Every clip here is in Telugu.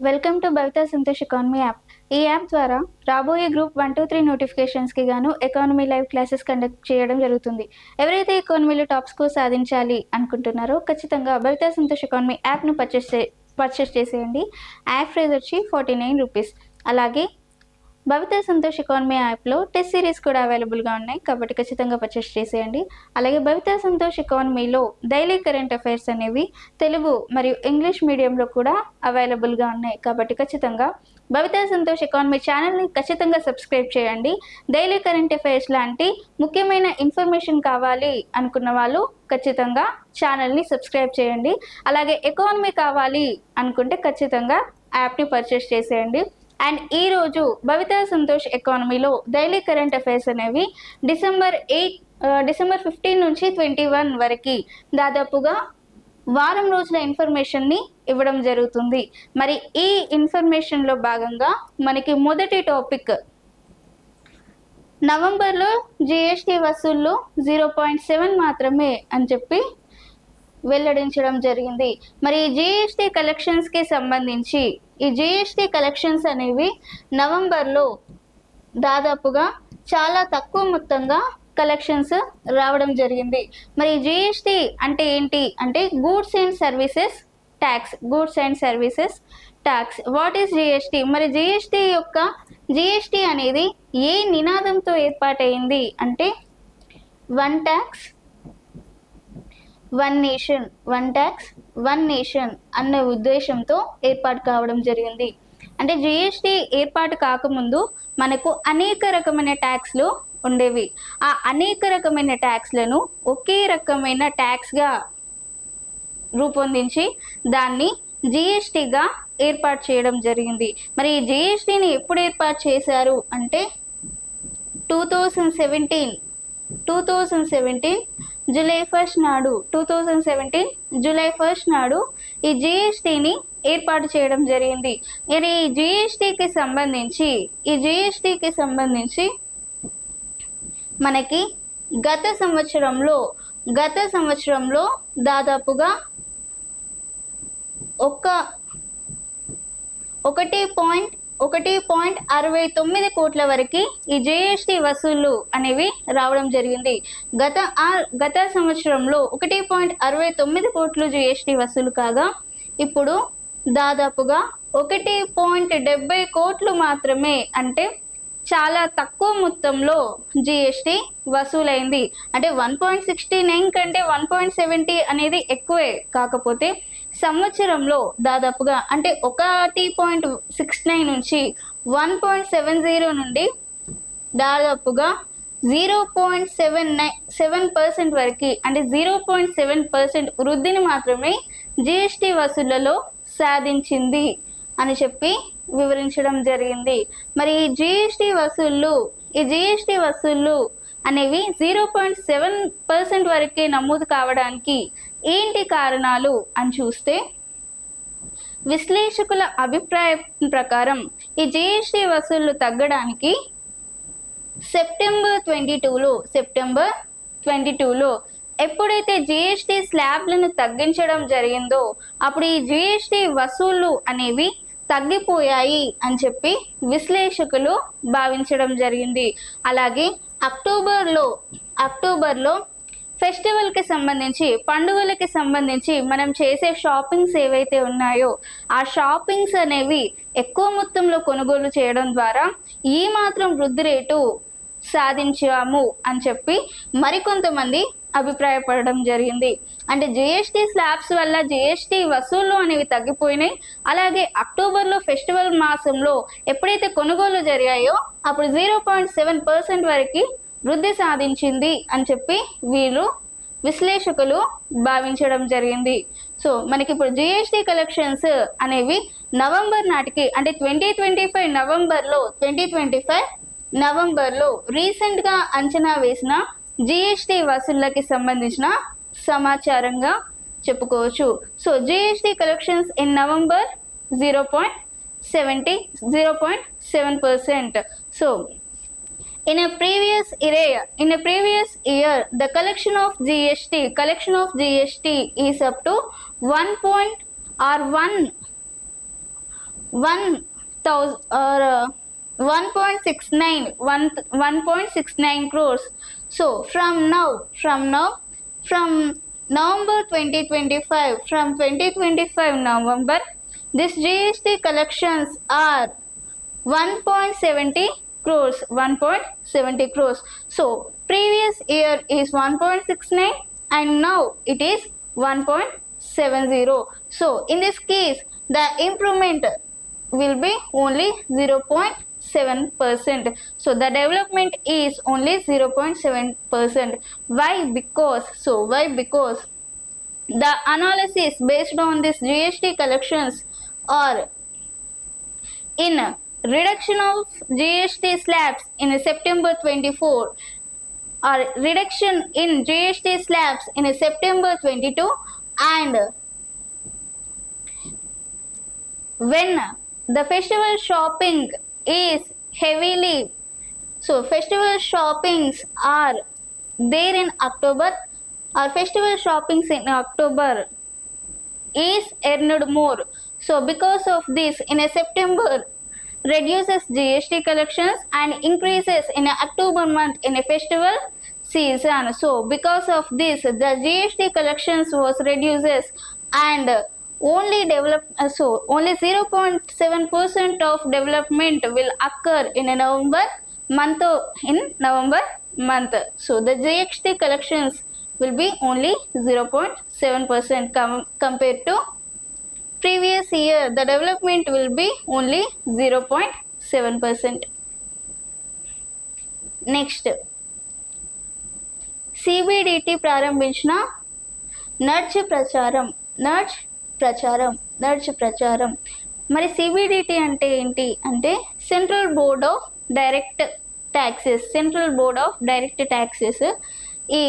Welcome to Bhavitha Santosh economy app. ఈ యాప్ ద్వారా రాబోయే గ్రూప్ 1, 2, 3 నోటిఫికేషన్స్కి గాను ఎకానమీ లైవ్ క్లాసెస్ కండక్ట్ చేయడం జరుగుతుంది. ఎవరైతే ఎకానమీలో టాప్ స్కోర్ సాధించాలి అనుకుంటున్నారో ఖచ్చితంగా భవితా సంతోష్ ఎకానమీ యాప్ను పర్చేస్ చేసేయండి. యాప్ ప్రైస్ వచ్చి 49 రూపీస్. అలాగే భవితా సంతోష్ ఎకానమీ యాప్లో టెస్ట్ సిరీస్ కూడా అవైలబుల్గా ఉన్నాయి కాబట్టి ఖచ్చితంగా పర్చేస్ చేసేయండి. అలాగే భవితా సంతోష్ ఎకానమీలో డైలీ కరెంట్ అఫైర్స్ అనేవి తెలుగు మరియు ఇంగ్లీష్ మీడియంలో కూడా అవైలబుల్గా ఉన్నాయి కాబట్టి ఖచ్చితంగా భవితా సంతోష్ ఎకానమీ ఛానల్ని ఖచ్చితంగా సబ్స్క్రైబ్ చేయండి. డైలీ కరెంట్ అఫైర్స్ లాంటి ముఖ్యమైన ఇన్ఫర్మేషన్ కావాలి అనుకున్న వాళ్ళు ఖచ్చితంగా ఛానల్ని సబ్స్క్రైబ్ చేయండి. అలాగే ఎకానమీ కావాలి అనుకుంటే ఖచ్చితంగా యాప్ని పర్చేస్ చేసేయండి. అండ్ ఈరోజు భవితా సంతోష్ ఎకానమీలో డైలీ కరెంట్ అఫైర్స్ అనేవి డిసెంబర్ 15 నుంచి 21 వరకు దాదాపుగా వారం రోజుల ఇన్ఫర్మేషన్ని ఇవ్వడం జరుగుతుంది. మరి ఈ ఇన్ఫర్మేషన్లో భాగంగా మనకి మొదటి టాపిక్ నవంబర్లో జిఎస్టీ వసూళ్ళు 0.7 మాత్రమే అని చెప్పి వెల్లడించడం జరిగింది. మరి జిఎస్టీ కలెక్షన్స్కి సంబంధించి ఈ జిఎస్టీ కలెక్షన్స్ అనేవి నవంబర్లో దాదాపుగా చాలా తక్కువ మొత్తంగా కలెక్షన్స్ రావడం జరిగింది. మరి జిఎస్టీ అంటే ఏంటి అంటే goods and services tax. What is GST? మరి జిఎస్టీ అనేది ఏ నినాదంతో ఏర్పాటైంది అంటే వన్ ట్యాక్స్ వన్ నేషన్ అన్న ఉద్దేశంతో ఏర్పాటు కావడం జరిగింది. అంటే జిఎస్టీ ఏర్పాటు కాకముందు మనకు అనేక రకమైన ట్యాక్స్లు ఉండేవి. ఆ అనేక రకమైన ట్యాక్స్లను ఒకే రకమైన ట్యాక్స్గా రూపొందించి దాన్ని జిఎస్టీగా ఏర్పాటు చేయడం జరిగింది. మరి ఈ జిఎస్టీని ఎప్పుడు ఏర్పాటు చేశారు అంటే 2017 జూలై 1 నాడు ఈ జిఎస్టీని ఏర్పాటు చేయడం జరిగింది. మరి ఈ జిఎస్టీకి సంబంధించి మనకి గత సంవత్సరంలో దాదాపుగా 1.69 కోట్ల వరకు ఈ జిఎస్టీ వసూళ్లు అనేవి రావడం జరిగింది. గత సంవత్సరంలో 1.69 కోట్లు జిఎస్టీ వసూలు కాగా ఇప్పుడు దాదాపుగా 1.70 కోట్లు మాత్రమే, అంటే చాలా తక్కువ మొత్తంలో జిఎస్టీ వసూలైంది. అంటే 1.69 కంటే 1.70 అనేది ఎక్కువే. కాకపోతే సంవత్సరంలో దాదాపుగా అంటే 1.69 నుంచి 1.70 నుండి దాదాపుగా 0.7% వరకు అంటే 0.7% వృద్ధిని మాత్రమే జిఎస్టీ వసూళ్లలో సాధించింది అని చెప్పి వివరించడం జరిగింది. మరి ఈ జిఎస్టీ వసూళ్లు అనేవి 0.7% వరకే నమోదు కావడానికి ఏంటి కారణాలు అని చూస్తే విశ్లేషకుల అభిప్రాయం ప్రకారం ఈ జిఎస్టీ వసూళ్లు తగ్గడానికి సెప్టెంబర్ 22లో ఎప్పుడైతే జిఎస్టీ స్లాబ్లను తగ్గించడం జరిగిందో అప్పుడు ఈ జిఎస్టీ వసూళ్లు అనేవి తగ్గిపోయాయి అని చెప్పి విశ్లేషకులు భావించడం జరిగింది. అలాగే అక్టోబర్లో ఫెస్టివల్కి సంబంధించి పండుగలకి సంబంధించి మనం చేసే షాపింగ్స్ ఏవైతే ఉన్నాయో ఆ షాపింగ్స్ అనేవి ఎక్కువ మొత్తంలో కొనుగోలు చేయడం ద్వారా ఈ మాత్రం వృద్ధి రేటు సాధించాము అని చెప్పి మరికొంతమంది అభిప్రాయపడడం జరిగింది. అంటే జిఎస్టీ స్లాబ్స్ వల్ల జిఎస్టీ వసూళ్లు అనేవి తగ్గిపోయినాయి. అలాగే అక్టోబర్లో ఫెస్టివల్ మాసంలో ఎప్పుడైతే కొనుగోలు జరిగాయో అప్పుడు 0.7% వరకు వృద్ధి సాధించింది అని చెప్పి విశ్లేషకులు భావించడం జరిగింది. సో మనకి ఇప్పుడు జిఎస్టీ కలెక్షన్స్ అనేవి నవంబర్ నాటికి అంటే 2025 నవంబర్లో రీసెంట్గా అంచనా వేసిన జిఎస్టీ వసూళ్లకి సంబంధించిన సమాచారంగా చెప్పుకోవచ్చు. So GST collections in November 0.7%. So in a previous year the collection of GST is up to 1 1,000 or 1.69 crores. So from November 2025, from 2025 November, this GST collections are 1.70 crores. 1.70 crores. So previous year is 1.69 and now it is 1.70. So in this case the improvement will be only 0.7%. So the development is only 0.7%. Why? Because the analysis based on this GST collections are in reduction of GST slabs in September 24, or reduction in GST slabs in September 22, and when the festival shopping is heavily, so festival shoppings are there in October, or festival shoppings in October is earned more. So because of this, in a September reduces GST collections and increases in a October month in a festival season. So because of this, the GST collections was reduces and only 0.7% of development will occur in a November month. So the GST collections will be only 0.7% compared to previous year. The development will be only 0.7%. Next, CBDT ప్రారంభించిన నడ్జ్ ప్రచారం. మరి CBDT అంటే ఏంటి అంటే central board of direct taxes ఈ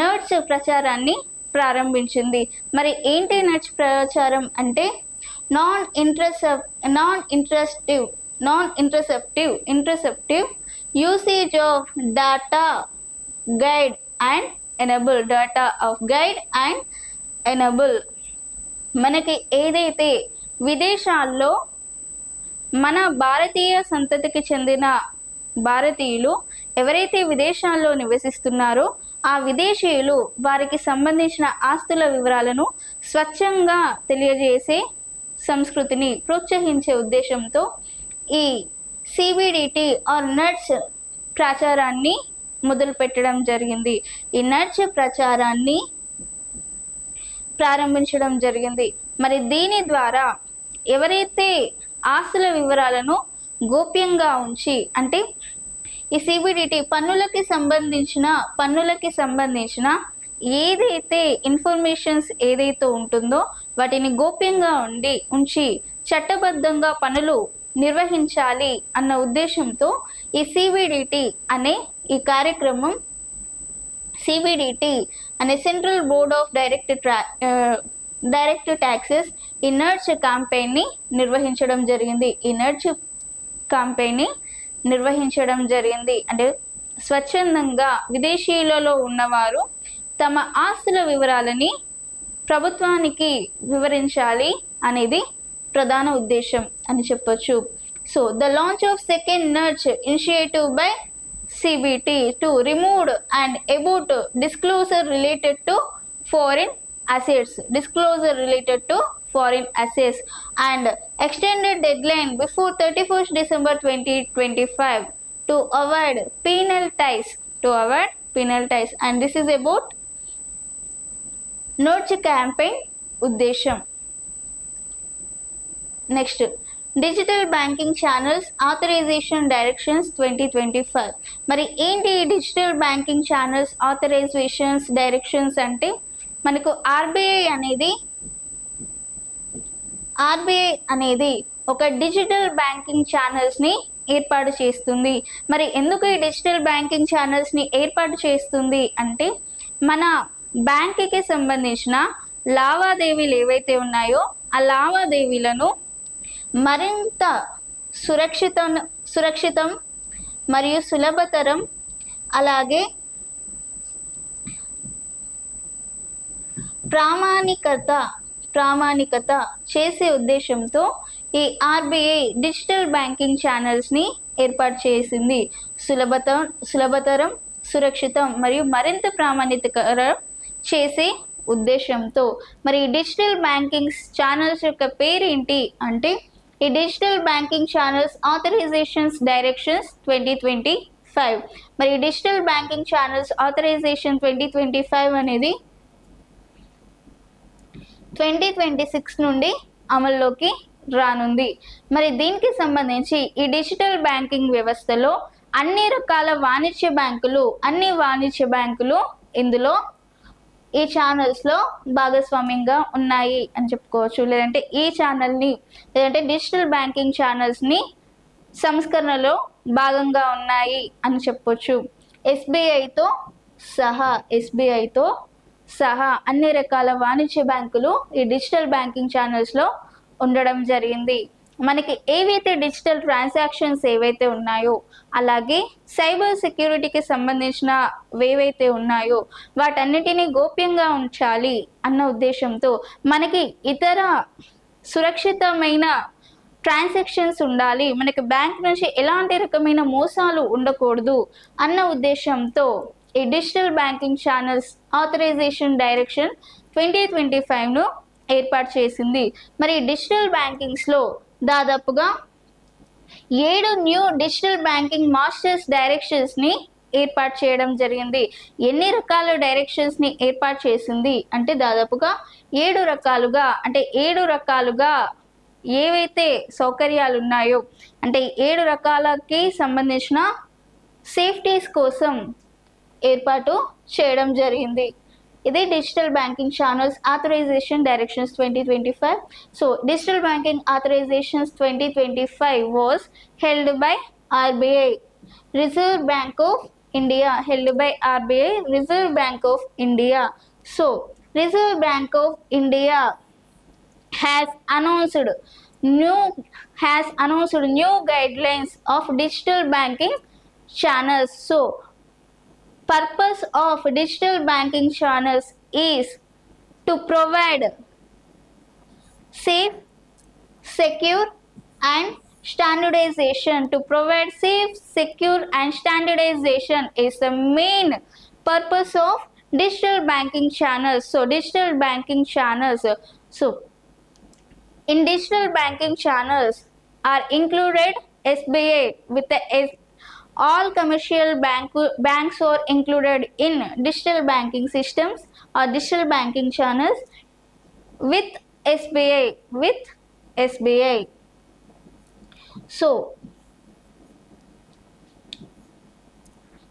నడ్జ్ ప్రచారాన్ని ప్రారంభించింది. మరి ఏంటి నడ్జ్ ప్రచారం అంటే non interceptive usage of data guide and enable. మనకి ఏదైతే విదేశాల్లో మన భారతీయ సంతతికి చెందిన భారతీయులు ఎవరైతే విదేశాల్లో నివసిస్తున్నారో ఆ విదేశీయులు వారికి సంబంధించిన ఆస్తుల వివరాలను స్వచ్ఛంగా తెలియజేసే సంస్కృతిని ప్రోత్సహించే ఉద్దేశంతో ఈ CBDT ఆర్ నడ్జ్ ప్రచారాన్ని మొదలు పెట్టడం జరిగింది. ఈ నడ్జ్ ప్రచారాన్ని ప్రారంభించడం జరిగింది. మరి దీని ద్వారా ఎవరైతే ఆస్తుల వివరాలను గోప్యంగా ఉంచి, అంటే ఈ CBDT పన్నులకి సంబంధించిన ఏదైతే ఇన్ఫర్మేషన్స్ ఏదైతే ఉంటుందో వాటిని గోప్యంగా ఉంచి చట్టబద్ధంగా పనులు నిర్వహించాలి అన్న ఉద్దేశంతో ఈ CBDT అనే ఈ కార్యక్రమం, CBDT అనే central board of direct taxes ఈ నడ్జ్ క్యాంపెయిన్ని నిర్వహించడం జరిగింది. అంటే స్వచ్ఛందంగా విదేశీయులలో ఉన్నవారు తమ ఆస్తుల వివరాలని ప్రభుత్వానికి వివరించాలి అనేది ప్రధాన ఉద్దేశం అని చెప్పొచ్చు. So the launch of second nudge initiative by CBT to remove and about disclosure related to foreign assets and extended deadline before 31st December 2025 to avoid penal ties. And this is about nudge campaign ఉద్దేశం. Next, digital banking channels authorisation directions 2025. మరి ఏంటి digital banking channels authorizations directions అంటే మనకు ఆర్బీఐ అనేది ఒక డిజిటల్ బ్యాంకింగ్ ఛానల్స్ని ఏర్పాటు చేస్తుంది. మరి ఎందుకు ఈ డిజిటల్ బ్యాంకింగ్ ఛానల్స్ని ఏర్పాటు చేస్తుంది అంటే మన బ్యాంకుకి సంబంధించిన లావాదేవీలు ఏవైతే ఉన్నాయో ఆ లావాదేవీలను మరింత సురక్షితం మరియు సులభతరం, అలాగే ప్రామాణికత చేసే ఉద్దేశంతో ఈ ఆర్బీఐ డిజిటల్ బ్యాంకింగ్ ఛానల్స్ని ఏర్పాటు చేసింది. సులభతరం, సురక్షితం మరియు మరింత ప్రామాణికరం చేసే ఉద్దేశంతో. మరి డిజిటల్ బ్యాంకింగ్ ఛానల్స్ యొక్క పేరేంటి అంటే ఈ digital banking channels authorizations directions 2025. మరి డిజిటల్ బ్యాంకింగ్ ఛానల్స్ ఆథరైజేషన్ 2025 అనేది 2026 నుండి అమల్లోకి రానుంది. మరి దీనికి సంబంధించి ఈ డిజిటల్ బ్యాంకింగ్ వ్యవస్థలో అన్ని రకాల వాణిజ్య బ్యాంకులు ఇందులో ఈ ఛానల్స్లో భాగస్వామ్యంగా ఉన్నాయి అని చెప్పుకోవచ్చు. లేదంటే ఈ ఛానల్ని లేదంటే డిజిటల్ బ్యాంకింగ్ ఛానల్స్ని సంస్కరణలో భాగంగా ఉన్నాయి అని చెప్పొచ్చు. ఎస్బీఐతో సహా అన్ని రకాల వాణిజ్య బ్యాంకులు ఈ డిజిటల్ బ్యాంకింగ్ ఛానల్స్లో ఉండడం జరిగింది. మనకి ఏవైతే డిజిటల్ ట్రాన్సాక్షన్స్ ఏవైతే ఉన్నాయో అలాగే సైబర్ సెక్యూరిటీకి సంబంధించిన ఏవైతే ఉన్నాయో వాటన్నిటినీ గోప్యంగా ఉంచాలి అన్న ఉద్దేశంతో మనకి ఇతర సురక్షితమైన ట్రాన్సాక్షన్స్ ఉండాలి, మనకి బ్యాంక్ నుంచి ఎలాంటి రకమైన మోసాలు ఉండకూడదు అన్న ఉద్దేశంతో ఈ digital banking channels authorization direction 2025ను ఏర్పాటు చేసింది. మరి డిజిటల్ బ్యాంకింగ్స్లో దాదాపుగా 7 న్యూ డిజిటల్ బ్యాంకింగ్ మాస్టర్స్ డైరెక్షన్స్ని ఏర్పాటు చేయడం జరిగింది. ఎన్ని రకాల డైరెక్షన్స్ని ఏర్పాటు చేసింది అంటే దాదాపుగా 7 రకాలుగా ఏవైతే సౌకర్యాలు ఉన్నాయో అంటే 7 రకాలకి సంబంధించిన సేఫ్టీస్ కోసం ఏర్పాటు చేయడం జరిగింది. ఇది digital banking channels authorisation directions 2025. So digital banking authorisations 2025 was held by RBI Reserve Bank of India. So Reserve Bank of India has announced new guidelines of digital banking channels. So purpose of digital banking channels is to provide safe, secure and standardization. Is the main purpose of digital banking channels. So in digital banking channels are included SBI with all commercial banks are included in digital banking systems or digital banking channels with SBI. So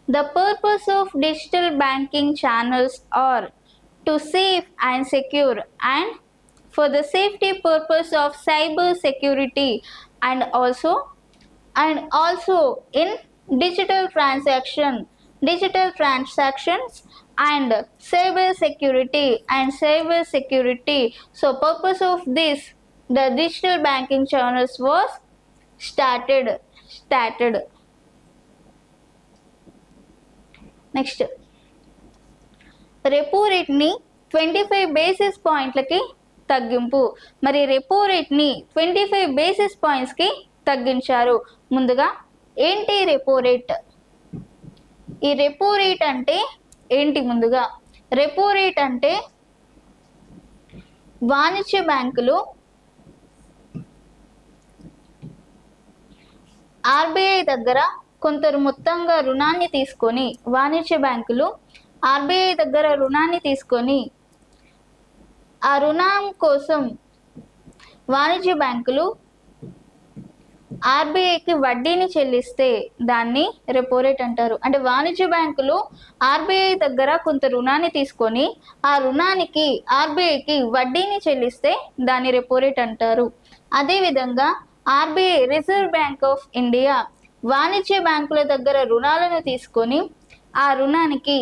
the purpose of digital banking channels are to save and secure and for the safety purpose of cyber security and also in digital transactions and cyber security. So purpose of this the digital banking channels was started. Next, repo రేట్ని 25 బేసిస్ పాయింట్లకి తగ్గింపు. మరి రెపో రేట్ని 25 బేసిస్ పాయింట్స్కి తగ్గించారు. ముందుగా ఏంటి రెపో రేట్? ఈ రెపో రేట్ అంటే ఏంటి? ముందుగా రెపో రేట్ అంటే వాణిజ్య బ్యాంకులు ఆర్బీఐ దగ్గర కొంత మొత్తంగా రుణాన్ని తీసుకొని ఆర్బీఐ దగ్గర రుణాన్ని తీసుకొని ఆ రుణం కోసం వాణిజ్య బ్యాంకులు ఆర్బీఐకి వడ్డీని చెల్లిస్తే దాన్ని రెపో రేట్ అంటారు. అంటే వాణిజ్య బ్యాంకులు ఆర్బీఐ దగ్గర కొంత రుణాన్ని తీసుకొని ఆ రుణానికి ఆర్బీఐకి వడ్డీని చెల్లిస్తే దాన్ని రెపో రేట్ అంటారు. అదేవిధంగా RBI Reserve Bank of India వాణిజ్య బ్యాంకుల దగ్గర రుణాలను తీసుకొని ఆ రుణానికి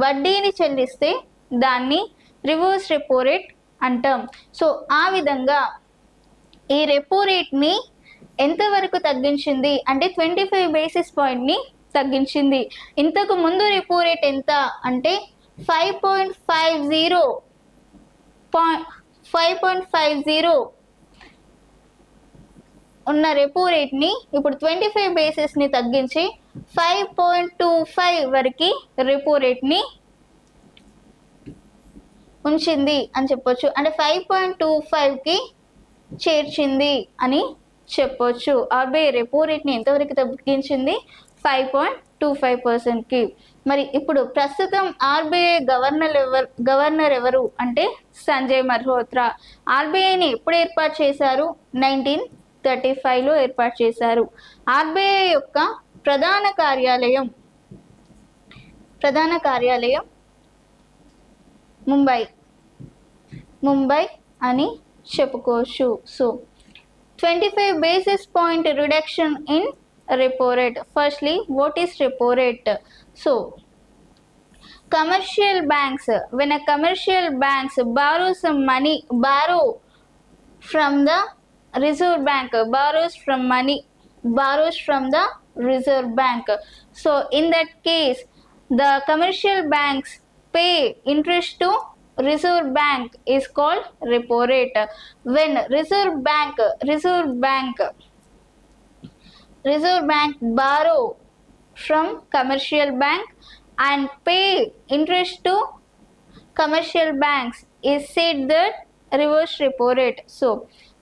వడ్డీని చెల్లిస్తే దాన్ని రివర్స్ రెపో రేట్ అంటాం. సో ఆ విధంగా ఈ రెపో రేట్ని ఎంతవరకు తగ్గించింది అంటే 25 బేసిస్ పాయింట్ని తగ్గించింది. ఇంతకు ముందు రెపో రేట్ ఎంత అంటే 5.50 ఉన్న రెపో రేట్ని ఇప్పుడు 25 బేసిస్ని తగ్గించి 5.25 వరకు రెపో రేట్ని ఉంచింది అని చెప్పొచ్చు. అంటే 5.25కి చేర్చింది అని చెప్పొచ్చు. ఆర్బీఐ రెపో రేట్ని ఎంతవరకు తగ్గించింది? 5.25%కి. మరి ఇప్పుడు ప్రస్తుతం ఆర్బీఐ గవర్నర్ ఎవరు అంటే సంజయ్ మల్హోత్రా. ఆర్బీఐని ఎప్పుడు ఏర్పాటు చేశారు? 1935లో ఏర్పాటు చేశారు. ఆర్బీఐ యొక్క ప్రధాన కార్యాలయం ముంబై అని చెప్పుకోవచ్చు. So 25 basis point reduction in repo rate. Firstly, what is repo rate? So commercial banks, when a commercial banks borrow some money, borrow from the reserve bank, borrows from the reserve bank. So in that case, the commercial banks pay interest to reserve bank is called repo rate. When reserve bank borrow from commercial bank and pay interest to commercial banks is said that reverse repo rate. So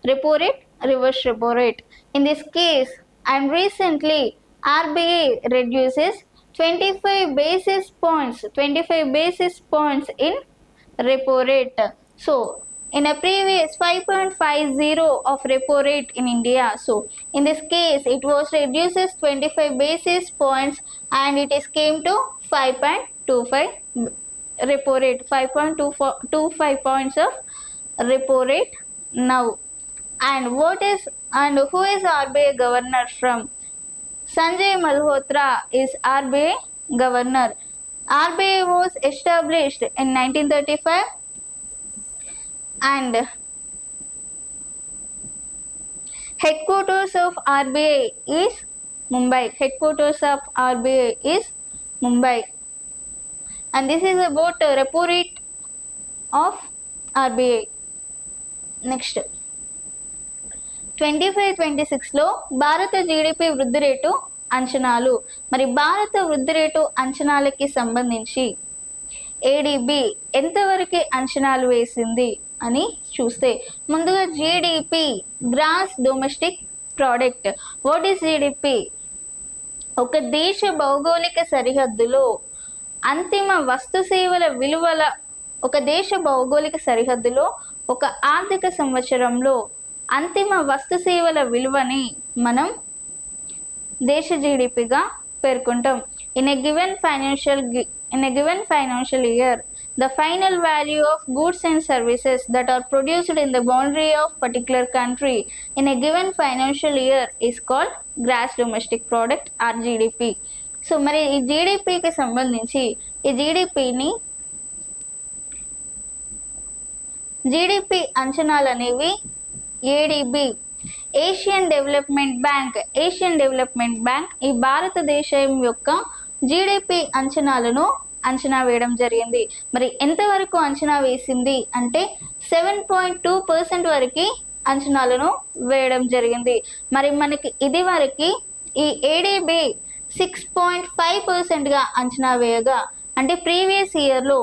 repo rate, reverse repo rate. In this case, and recently RBI reduces 25 basis points in repo rate. So in a previous 5.50 of repo rate in India. So in this case it was reduces 25 basis points and it is came to 5.25 repo rate, 5.25 points of repo rate now. And who is RBI governor from? Sanjay Malhotra is RBI governor. RBI was established in 1935 and headquarters of RBI is Mumbai. And this is about repo rate of RBI. Next, 25-26లో భారత జీడిపి వృద్ధి రేటు అంచనాలు. మరి భారత వృద్ధి రేటు అంచనాలకి సంబంధించి ఏడిబి ఎంతవరకు అంచనాలు వేసింది అని చూస్తే, ముందుగా GDP, gross domestic product. What is GDP? ఒక దేశ భౌగోళిక సరిహద్దులో అంతిమ వస్తు సేవల విలువల ఒక ఆర్థిక సంవత్సరంలో అంతిమ వస్తు సేవల విలువని మనం దేశ జీడిపిగా పేర్కొంటాం. In a given financial year, the final value of goods and services that are produced in the boundary of particular country in a given financial year is called gross domestic product or GDP. So మరి ఈ జీడిపికి సంబంధించి ఈ జీడిపి అంచనాలు అనేవి ఏడిబి, ఏషియన్ డెవలప్మెంట్ బ్యాంక్ ఈ భారతదేశం యొక్క జీడిపి అంచనాలను అంచనా వేయడం జరిగింది. మరి ఎంతవరకు అంచనా వేసింది అంటే 7.2% వరకు అంచనాలను వేయడం జరిగింది. మరి మనకి ఇది వరకు ఈ ఏడిబి 6.5%గా అంచనా వేయగా, అంటే ప్రీవియస్ ఇయర్లో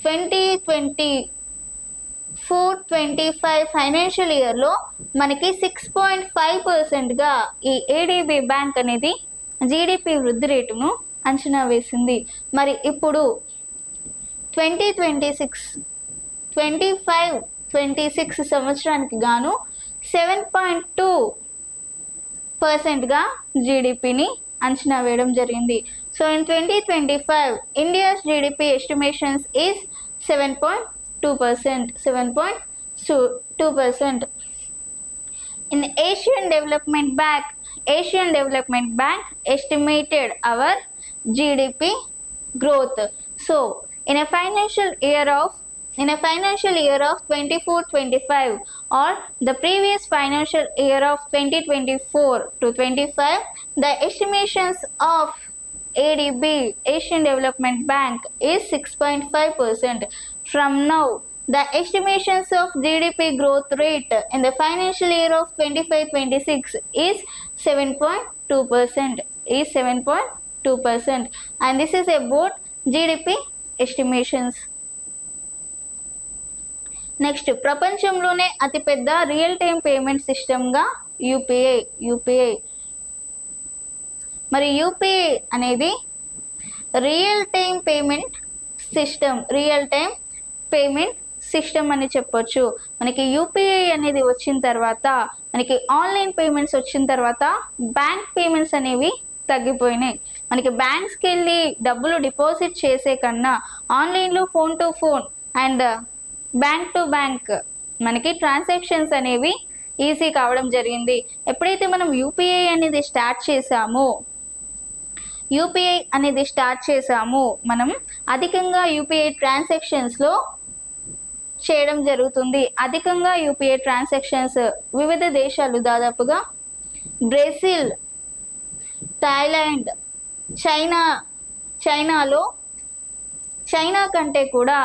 2024-25 ఫైనాన్షియల్ ఇయర్లో మనకి 6.5%గా ఈ ఏడిబి బ్యాంక్ అనేది జీడిపి వృద్ధి రేటును అంచనా వేసింది. మరి ఇప్పుడు 2025-26 సంవత్సరానికి గాను 7.2%గా జీడిపిని అంచనా వేయడం జరిగింది. So in 2025 India's GDP estimations is 7.2%. In Asian Development Bank estimated our GDP growth. So in a financial year of 24-25 or the previous financial year of 2024-25, the estimations of ADB, Asian Development Bank, is 6.5%. From now The estimations of GDP growth rate in the financial year of 25-26 is 7.2%. Is 7.2%, and this is about GDP estimations. Next, ప్రపంచంలోనే అతిపెద్ద రియల్ టైం పేమెంట్ సిస్టమ్గా యూపీఐ. మరి యూపీఐ అనేది రియల్ టైం పేమెంట్ సిస్టమ్ అని చెప్పొచ్చు. మనకి యూపీఐ అనేది వచ్చిన తర్వాత, మనకి ఆన్లైన్ పేమెంట్స్ వచ్చిన తర్వాత బ్యాంక్ పేమెంట్స్ అనేవి తగ్గిపోయినాయి. మనకి బ్యాంక్స్కి వెళ్ళి డబ్బులు డిపాజిట్ చేసే కన్నా ఆన్లైన్లో phone to phone and bank to bank మనకి ట్రాన్సాక్షన్స్ అనేవి ఈజీ కావడం జరిగింది. ఎప్పుడైతే మనం యూపీఐ అనేది స్టార్ట్ చేసామో మనం అధికంగా యూపీఐ ట్రాన్సాక్షన్స్లో చేయడం జరుగుతుంది. అధికంగా యూపీఐ ట్రాన్సాక్షన్స్ వివిధ దేశాలు, దాదాపుగా బ్రెజిల్, థాయిలాండ్, చైనా కంటే కూడా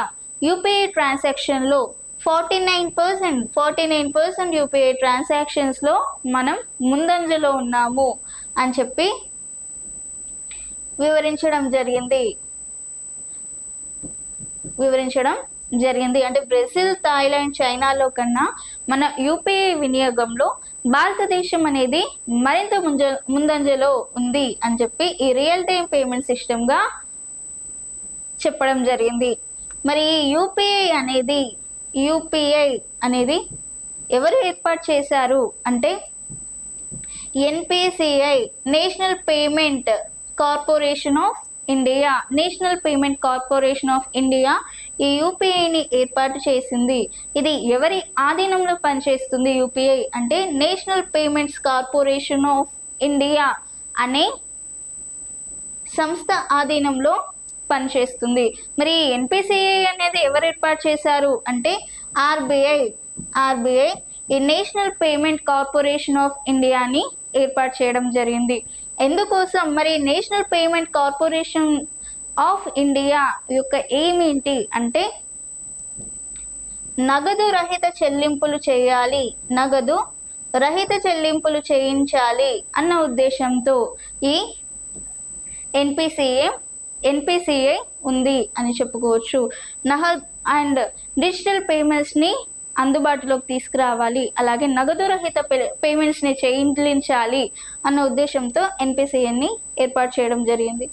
యూపీఐ ట్రాన్సాక్షన్లో 49% యూపీఐ ట్రాన్సాక్షన్స్లో మనం ముందంజలో ఉన్నాము అని చెప్పి వివరించడం జరిగింది. అంటే బ్రెజిల్, థాయిలాండ్, చైనాలో కన్నా మన యూపీఐ వినియోగంలో భారతదేశం అనేది మరింత ముందంజలో ఉంది అని చెప్పి ఈ రియల్ టైం పేమెంట్ సిస్టమ్గా చెప్పడం జరిగింది. మరి యూపీఐ అనేది ఎవరు ఏర్పాటు చేశారు అంటే NPCI, national payment corporation of India ఈ యూపీఐని ఏర్పాటు చేసింది. ఇది ఎవరి ఆధీనంలో పనిచేస్తుంది యూపీఐ అంటే national payments corporation of India అనే సంస్థ ఆధీనంలో పనిచేస్తుంది. మరి ఎన్పిసిఐ అనేది ఎవరు ఏర్పాటు చేశారు అంటే ఆర్బీఐ ఈ నేషనల్ పేమెంట్ కార్పొరేషన్ ఆఫ్ ఇండియాని ఏర్పాటు చేయడం జరిగింది. ఎందుకోసం? మరి national payment corporation of India యొక్క ఎయిమ్ ఏంటి అంటే నగదు రహిత చెల్లింపులు చేయించాలి అన్న ఉద్దేశంతో ఈ ఎన్పిసిఐ ఉంది అని చెప్పుకోవచ్చు. అండ్ డిజిటల్ పేమెంట్స్ని అందుబాటులోకి తీసుకురావాలి, అలాగే నగదు రహిత పేమెంట్స్ని చెల్లించాలి అన్న ఉద్దేశంతో ఎన్పిసిఐని ఏర్పాటు చేయడం జరిగింది.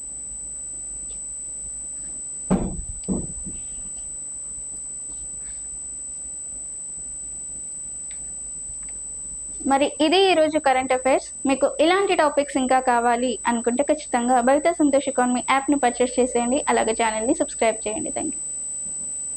మరి ఇది ఈరోజు కరెంట్ అఫైర్స్. మీకు ఇలాంటి టాపిక్స్ ఇంకా కావాలి అనుకుంటే ఖచ్చితంగా భవిత సంతోష్ ఎకానమీ యాప్ని పర్చేస్ చేసేయండి, అలాగే ఛానల్ని సబ్స్క్రైబ్ చేయండి. Thank you.